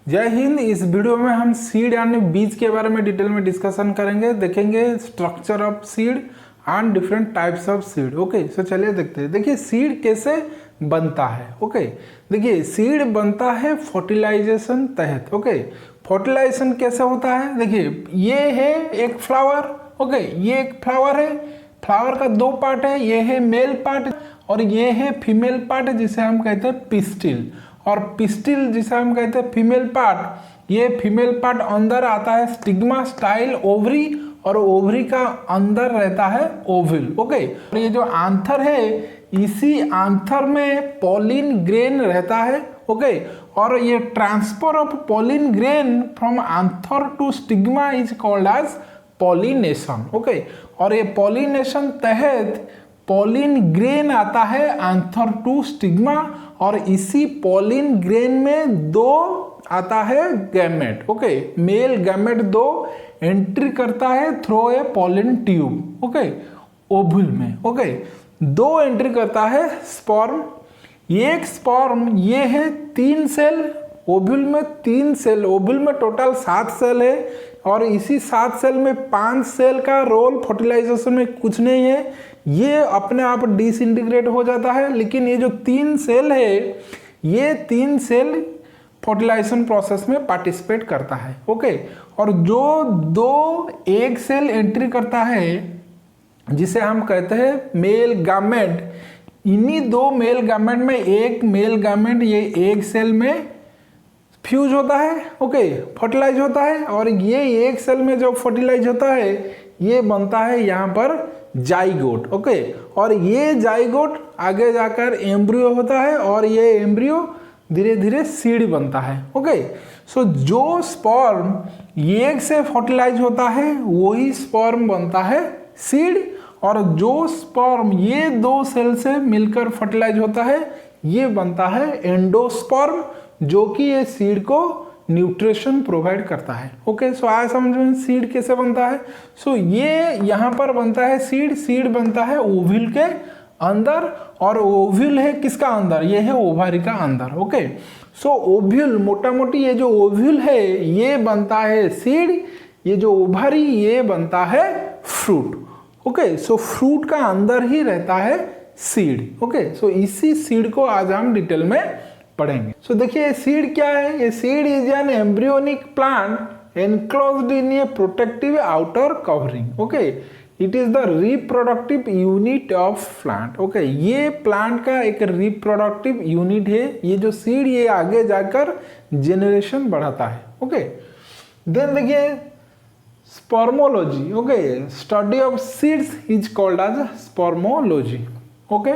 जय हिंद। इस वीडियो में हम सीड यानी बीज के बारे में डिटेल में डिस्कशन करेंगे, देखेंगे structure of seed and different types of seed. Okay, so चलिए देखते हैं। देखिए सीड कैसे बनता है। ओके, देखिए सीड बनता है फर्टिलाइजेशन तहत। ओके, फर्टिलाइजेशन कैसे होता है? देखिए ये है एक फ्लावर। ओके, ये एक फ्लावर है। फ्लावर का दो पार्ट है, ये है मेल पार्ट और ये है फीमेल पार्ट जिसे हम कहते हैं पिस्टिल। और पिस्टिल जिसे हम कहते हैं फीमेल पार्ट, ये फीमेल पार्ट अंदर आता है स्टिग्मा स्टाइल ओवरी और ओवरी का अंदर रहता है ओविल। ओके, और ये जो आंथर है, इसी आंथर में पॉलिन ग्रेन रहता है। ओके, और ये transfer of pollen grain from anther to stigma is called as pollination. Okay, और ये पॉलिनेशन तहत पॉलिन ग्रेन आता है आंथर टू स्टिग्मा और इसी पॉलिन ग्रेन में दो आता है गैमेट। ओके, मेल गैमेट दो एंट्री करता है through a pollen tube. Okay, ovule में। ओके, दो एंट्री करता है स्पर्म। एक स्पर्म ये है 3 सेल, ओवुल में 3 सेल, ओवुल में टोटल 7 सेल है और इसी 7 सेल में 5 सेल का रोल फर्टिलाइजेशन में कुछ नहीं है, ये अपने आप डिसइंटीग्रेट हो जाता है। लेकिन ये जो 3 सेल है, ये 3 सेल फर्टिलाइजेशन प्रोसेस में पार्टिसिपेट करता है। ओके, और जो दो एक सेल एंट्री करता है जिसे हम कहते हैं मेल गामेट, इन्हीं दो मेल गामेट में एक मेल गामेट ये एक सेल में फ्यूज होता है। ओके, फर्टिलाइज होता है और ये एक सेल में जो फर्टिलाइज होता है ये बनता है यहाँ पर जाइगोट। ओके, और ये जाइगोट आगे जाकर एम्ब्रियो होता है और ये एम्ब्रियो धीरे धीरे सीड बनता है। ओके, सो जो स्पर्म एग से फर्टिलाइज होता है वही स्पर्म बनता है सीड, और जो स्पर्म ये दो सेल से मिलकर फर्टिलाइज होता है ये बनता है एंडोस्पर्म, जो कि ये सीड को न्यूट्रिशन प्रोवाइड करता है। ओके, सो आया समझ में सीड कैसे बनता है। सो ये यहाँ पर बनता है सीड। सीड बनता है ओव्यूल के अंदर और ओव्यूल है किसका अंदर? ये है ओवारी का अंदर। ओके, सो ओव्यूल मोटा मोटी ये जो ओव्यूल है ये बनता है सीड, ये जो ओवारी ये बनता है फ्रूट। ओके, सो फ्रूट का अंदर ही रहता है सीड। ओके, सो इसी सीड को आज हम डिटेल में पढ़ेंगे। सो देखिए सीड क्या है? ये seed is an embryonic plant enclosed in A protective outer covering. Okay, it is the reproductive unit of plant. Okay, ये प्लांट का एक रिप्रोडक्टिव यूनिट है। ये जो सीड ये आगे जाकर जेनरेशन बढ़ाता है। ओके, देन देखिए spermology. Okay, study of seeds is called as spermology. Okay,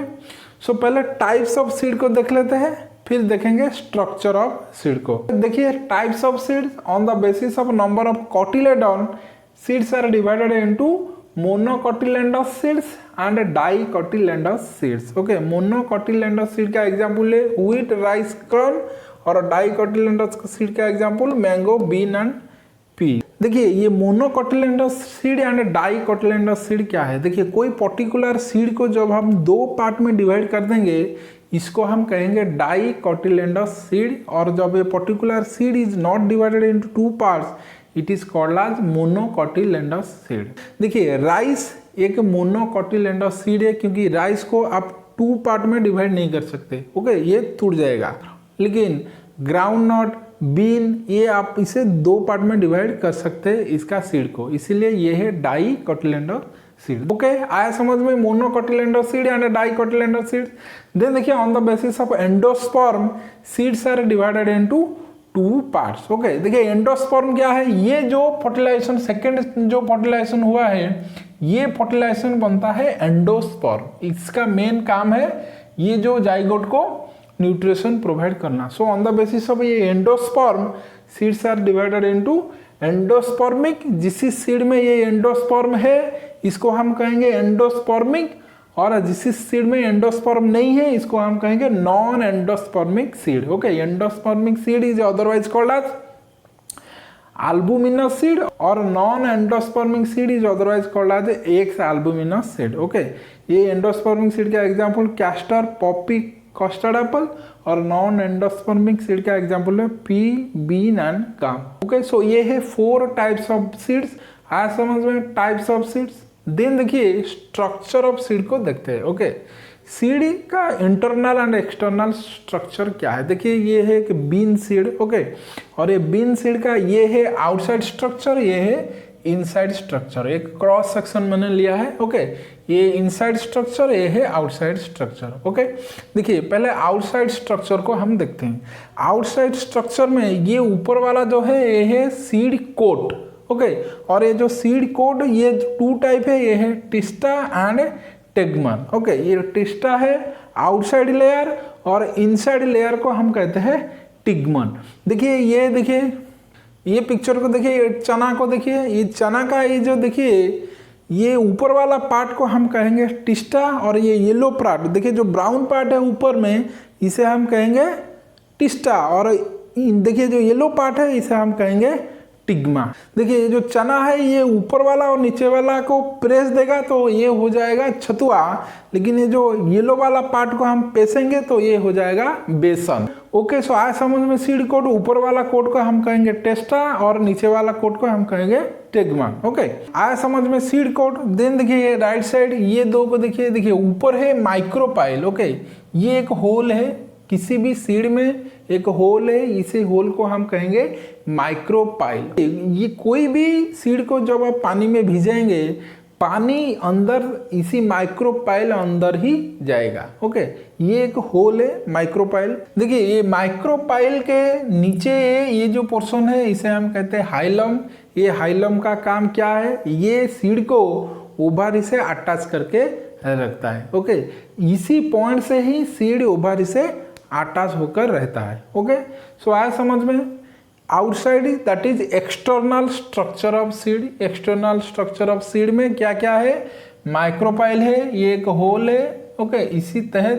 so पहले टाइप्स ऑफ सीड को देख लेते हैं, फिर देखेंगे स्ट्रक्चर ऑफ सीड को। देखिए types of seeds on the basis of number of cotyledon seeds are divided into monocotyledonous seeds and dicotyledonous seeds. Okay, monocotyledonous seed का एग्जांपल है व्हीट, राइस, कॉर्न, और डाइकोटिलेडोनस सीड का example mango, bean and pea. देखिए ये monocotyledonous seed and dicotyledonous seed क्या है? देखिए कोई पर्टिकुलर सीड को जब हम दो पार्ट में डिवाइड कर देंगे इसको हम कहेंगे डाइकोटिलेडोनस सीड, और जब ये particular seed is not divided into 2 parts it is called as monocotyledonous seed. देखिए राइस एक मोनोकोटिलेडोनस सीड है क्योंकि राइस को आप 2 पार्ट में डिवाइड नहीं कर सकते। ओके, ये टूट जाएगा। लेकिन ग्राउंड नट, बीन, ये आप इसे 2 पार्ट में डिवाइड कर सकते हैं इसका सीड को, इसीलिए ये है डाइकोटिलेडोनस सीड। ओके, आया समझ में monocotyledonous seed and dicotyledonous seed. Then देखिए on the basis of endosperm seeds are divided into 2 parts. Okay, देखिए एंडोस्पर्म क्या है? ये जो फर्टिलाइजेशन सेकंड जो फर्टिलाइजेशन हुआ है ये फर्टिलाइजेशन बनता है एंडोस्पर्म। इसका मेन काम है ये जो जाइगोट को न्यूट्रिशन प्रोवाइड करना। So on the basis of ये endosperm seeds are divided into endospermic. जिस सीड में ये एंडोस्पर्म है इसको हम कहेंगे एंडोस्पर्मिक, और जिस सीड में एंडोस्पर्म नहीं है इसको हम कहेंगे non endospermic seed. Okay, endospermic seed is otherwise called as albuminous seed और non endospermic seed is otherwise called as ex albuminous seed. Okay, ये एंडोस्पर्मिक सीड का example castor, poppy, custard apple, और non endospermic seed का example है pea, bean and काम। Okay, so ये है 4 types of seeds. आज समझ में टाइप्स ऑफ सीड्स। देन देखिए स्ट्रक्चर ऑफ सीड को देखते हैं। ओके, सीड का इंटरनल एंड एक्सटर्नल स्ट्रक्चर क्या है। देखिए ये है कि बीन सीड। ओके, और ये बीन सीड का ये है आउटसाइड स्ट्रक्चर, ये है इनसाइड स्ट्रक्चर। एक क्रॉस सेक्शन मैंने लिया है। ओके, ये इनसाइड स्ट्रक्चर, ये है आउटसाइड स्ट्रक्चर। ओके, देखिए पहले आउटसाइड स्ट्रक्चर को हम देखते हैं। आउटसाइड स्ट्रक्चर में ये ऊपर वाला जो है ये है सीड कोट। ओके, और ये जो सीड कोट ये 2 टाइप है, ये है टिस्टा एंड टेगमन। ओके, ये टिस्टा है आउटसाइड लेयर और इनसाइड लेयर को हम कहते हैं टिगमन। देखिए ये पिक्चर को देखिए, चना को देखिए, ये चना का ये जो देखिए ये ऊपर वाला पार्ट को हम कहेंगे टिस्टा, और ये येलो पार्ट देखिए जो ब्राउन पार्ट है ऊपर में इसे हम कहेंगे टिस्टा, और देखिए जो येलो पार्ट है इसे हम कहेंगे टिग्मा। देखिए ये जो चना है ये ऊपर वाला और नीचे वाला को प्रेस देगा तो ये हो जाएगा छतुआ, लेकिन ये जो येलो वाला पार्ट को हम पेसेंगे तो ये हो जाएगा बेसन। ओके, सो आज समझ में सीड कोट, ऊपर वाला कोट को हम कहेंगे टेस्टा और नीचे वाला कोट को हम कहेंगे टेगमा। ओके, आज समझ में सीड कोट। देन देखिए राइट साइड ये 2 को देखिए ऊपर है माइक्रोपाइल। ओके, ये एक होल है, किसी भी सीड में एक होल है, इसी होल को हम कहेंगे माइक्रोपाइल। ये कोई भी सीड को जब आप पानी में भिजाएंगे, पानी अंदर इसी माइक्रोपाइल अंदर ही जाएगा। ओके, ये एक होल है माइक्रोपाइल। देखिए ये माइक्रोपाइल के नीचे ये जो पोर्शन है इसे हम कहते हैं हाइलम। ये हाइलम का काम क्या है, ये सीड को ओवारी से अटैच करके रखता है। ओके, इसी पॉइंट से ही सीड ओवारी से अटैच होकर रहता है। ओके, सो आया समझ में। Outside that is external structure of seed. External structure of seed में क्या क्या है, माइक्रोपाइल है, ये एक होल है। ओके,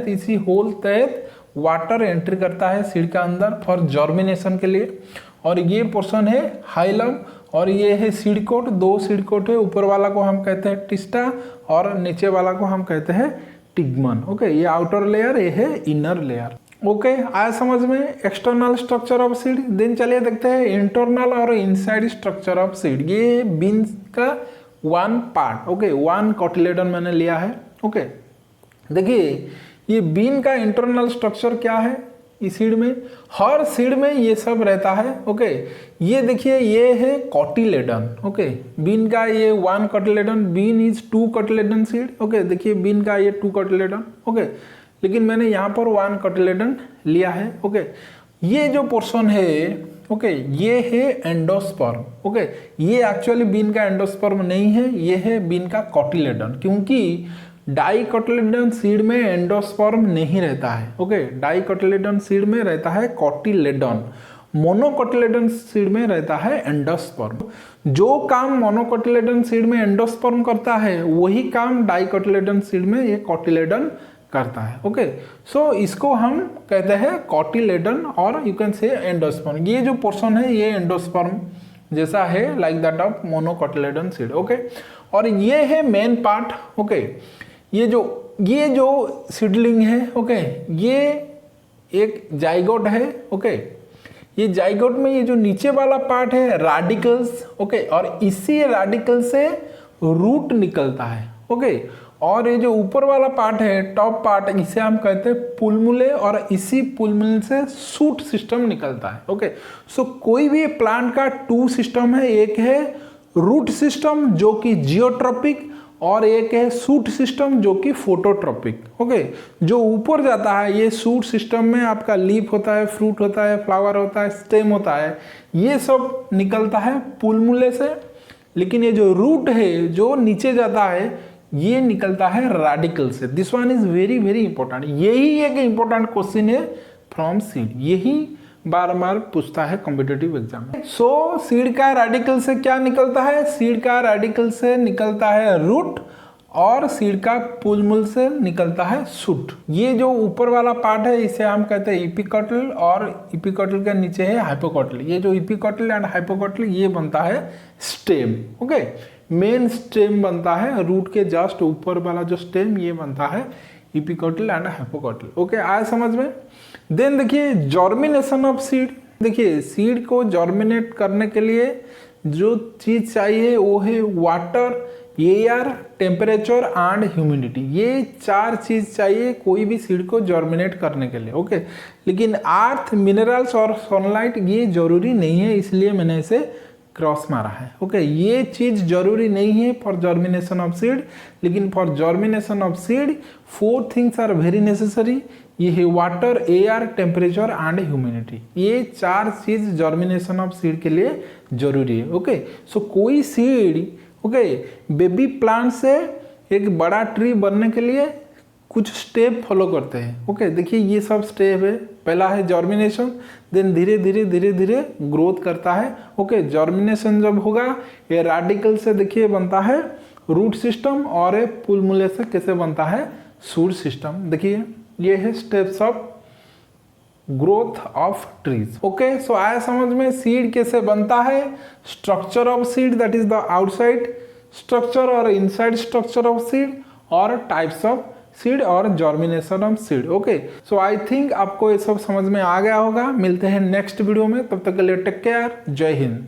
इसी होल तहत वाटर एंट्री करता है सीड का अंदर फॉर जर्मिनेशन के लिए, और ये पोर्शन है हाइलम, और ये है सीड कोट। 2 सीड कोट है, ऊपर वाला को हम कहते हैं टिस्टा और नीचे वाला को हम कहते हैं टिग्मन। ओके, ये आउटर लेयर, ये है इनर लेयर। ओके, आया समझ में external structure of seed. Then चलिए देखते हैं इंटरनल और इनसाइड स्ट्रक्चर ऑफ सीड। ये बीन का 1 पार्ट। ओके, 1 कोटिलेडन मैंने लिया है। ओके, देखिए ये बीन का इंटरनल स्ट्रक्चर क्या है इस सीड में, हर सीड में ये सब रहता है। ओके, ये देखिए ये है कोटिलेडन। ओके, बीन का ये 1 cotyledon, bean is 2 cotyledon seed. Okay, देखिए बीन का ये 2 कोटिलेडन। ओके, लेकिन मैंने यहाँ पर 1 कोटिलेडन लिया है। ओके, ये जो पोर्शन है, ओके, ये है एंडोस्पर्म। ओके, ये एक्चुअली बीन का एंडोस्पर्म नहीं है, ये है बीन का कोटिलेडन, क्योंकि डाइकोटिलेडन सीड में एंडोस्पर्म नहीं रहता है। ओके, डाइकोटिलेडन सीड में रहता है कोटिलेडन, मोनोकोटिलेडन सीड में रहता है एंडोस्पर्म। जो काम मोनोकोटिलेडन सीड में एंडोस्पर्म करता है वही काम डाइकोटिलेडन सीड में ये कोटिलेडन करता है। ओके, सो इसको हम कहते हैं कोटिलेडन और यू कैन से एंडोस्पर्म। ये जो पोर्शन है ये एंडोस्पर्म जैसा है, like that of monocotyledon seed. Okay, और ये है मेन पार्ट। ओके, ये जो सीडलिंग है, ओके, ये एक जाइगोट है। ओके, ये जाइगोट में ये जो नीचे वाला पार्ट है रेडिकल्स। ओके, और इसी रेडिकल से रूट निकलता है। ओके, और ये जो ऊपर वाला पार्ट है टॉप पार्ट, इसे हम कहते हैं पुलमुले, और इसी पुलमुले से शूट सिस्टम निकलता है। ओके, सो कोई भी प्लांट का 2 सिस्टम है, एक है रूट सिस्टम जो कि जियोट्रॉपिक, और एक है शूट सिस्टम जो कि फोटोट्रॉपिक। ओके, जो ऊपर जाता है ये शूट सिस्टम में आपका लीफ होता है, फ्रूट होता है, फ्लावर होता है, स्टेम होता है, ये सब निकलता है पुलमुले से। लेकिन ये जो रूट है जो नीचे जाता है ये निकलता है रेडिकल से। This one is very very important. यही एक इंपॉर्टेंट क्वेश्चन है फ्रॉम सीड, यही बार बार पूछता है कॉम्पिटिटिव एग्जाम में। सो सीड का रेडिकल से क्या निकलता है, सीड का रेडिकल से निकलता है रूट, और सीड का पुलमुल से निकलता है शूट। ये जो ऊपर वाला पार्ट है इसे हम कहते हैं इपिकोटिल, और इपिकोटिल के नीचे है हाइपोकोटिल। ये जो इपिकोटिल एंड हाइपोकोटिल ये बनता है स्टेम। ओके, मेन स्टेम बनता है रूट के जस्ट ऊपर वाला जो स्टेम, ये बनता है इपिकोटिल एंड हाइपोकोटिल। ओके, आया समझ में। देन देखिए जर्मिनेशन ऑफ सीड। देखिए सीड को जर्मिनेट करने के लिए जो चीज चाहिए वो है water, air, temperature and humidity. ये 4 चीज चाहिए कोई भी सीड को जर्मिनेट करने के लिए। ओके, लेकिन अर्थ, मिनरल्स और सनलाइट ये जरूरी नहीं है, इसलिए मैंने इसे क्रॉस मारा है। ओके, ये चीज जरूरी नहीं है फॉर जर्मिनेशन ऑफ सीड, लेकिन for germination of seed 4 things are very necessary. ये है water, air, temperature and humidity. ये 4 चीज जर्मिनेशन ऑफ सीड के लिए जरूरी है। ओके, सो कोई सीड बेबी प्लांट से एक बड़ा ट्री बनने के लिए कुछ स्टेप फॉलो करते हैं। ओके, देखिए ये सब स्टेप है। पहला है जर्मिनेशन, देन धीरे धीरे धीरे धीरे ग्रोथ करता है। ओके, जर्मिनेशन जब होगा ये रेडिकल से देखिए बनता है रूट सिस्टम, और ये फूल से कैसे बनता है शूट सिस्टम। देखिए ये है steps of growth of trees. Okay, so आया समझ में सीड कैसे बनता है, structure of seed that is the outside structure और इनसाइड स्ट्रक्चर ऑफ सीड, और टाइप्स ऑफ सीड और germination of seed. Okay, so I think आपको ये सब समझ में आ गया होगा। मिलते हैं नेक्स्ट वीडियो में, तब तक के लिए टेक केयर, जय हिंद।